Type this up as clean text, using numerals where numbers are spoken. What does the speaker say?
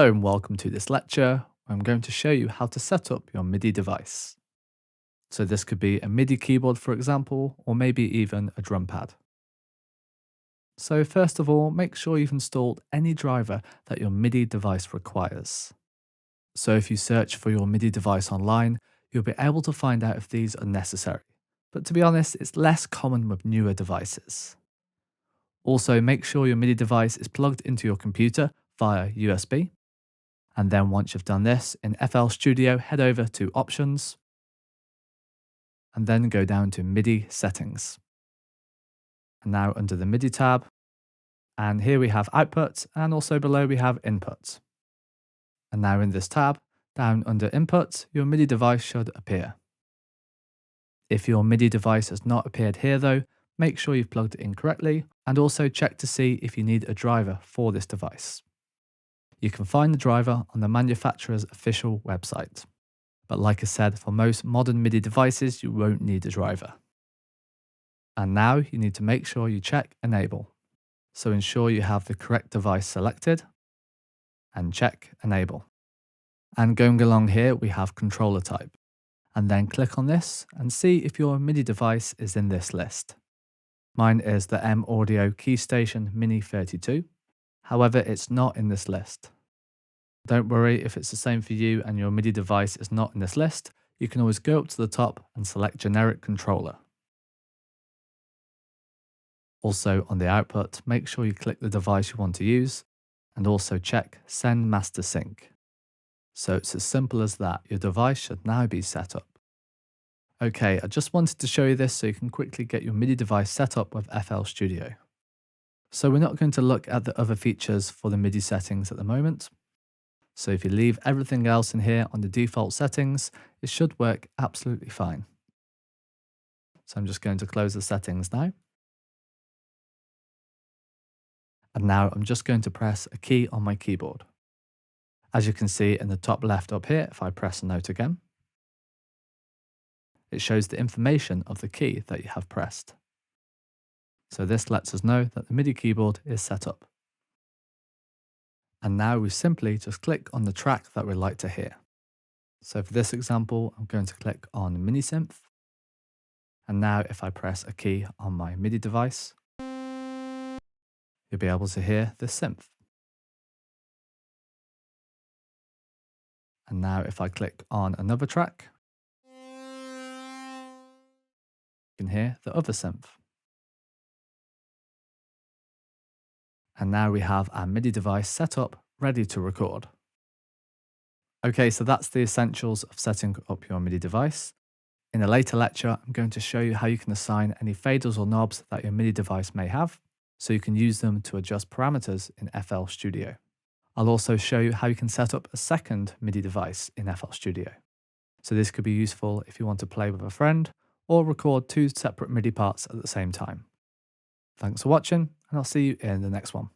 Hello and welcome to this lecture where I'm going to show you how to set up your MIDI device. So this could be a MIDI keyboard, for example, or maybe even a drum pad. So first of all, make sure you've installed any driver that your MIDI device requires. So if you search for your MIDI device online, you'll be able to find out if these are necessary. But to be honest, it's less common with newer devices. Also, make sure your MIDI device is plugged into your computer via USB. And then once you've done this, in FL Studio, head over to Options, and then go down to MIDI Settings. And now under the MIDI tab, and here we have Output, and also below we have Input. And now in this tab, down under Input, your MIDI device should appear. If your MIDI device has not appeared here though, make sure you've plugged it in correctly, and also check to see if you need a driver for this device. You can find the driver on the manufacturer's official website. But like I said, for most modern MIDI devices, you won't need a driver. And now you need to make sure you check Enable. So ensure you have the correct device selected and check Enable. And going along here, we have controller type. And then click on this and see if your MIDI device is in this list. Mine is the M Audio Keystation Mini 32. However, it's not in this list. Don't worry if it's the same for you and your MIDI device is not in this list, you can always go up to the top and select Generic Controller. Also on the output, make sure you click the device you want to use and also check Send Master Sync. So it's as simple as that, your device should now be set up. Okay, I just wanted to show you this so you can quickly get your MIDI device set up with FL Studio. So we're not going to look at the other features for the MIDI settings at the moment. So if you leave everything else in here on the default settings, it should work absolutely fine. So I'm just going to close the settings now. And now I'm just going to press a key on my keyboard. As you can see in the top left up here, if I press a note again, it shows the information of the key that you have pressed. So this lets us know that the MIDI keyboard is set up. And now we simply just click on the track that we'd like to hear. So for this example, I'm going to click on Mini Synth. And now if I press a key on my MIDI device, you'll be able to hear this synth. And now if I click on another track, you can hear the other synth. And now we have our MIDI device set up, ready to record. Okay, so that's the essentials of setting up your MIDI device. In a later lecture, I'm going to show you how you can assign any faders or knobs that your MIDI device may have, so you can use them to adjust parameters in FL Studio. I'll also show you how you can set up a second MIDI device in FL Studio. So this could be useful if you want to play with a friend or record two separate MIDI parts at the same time. Thanks for watching, and I'll see you in the next one.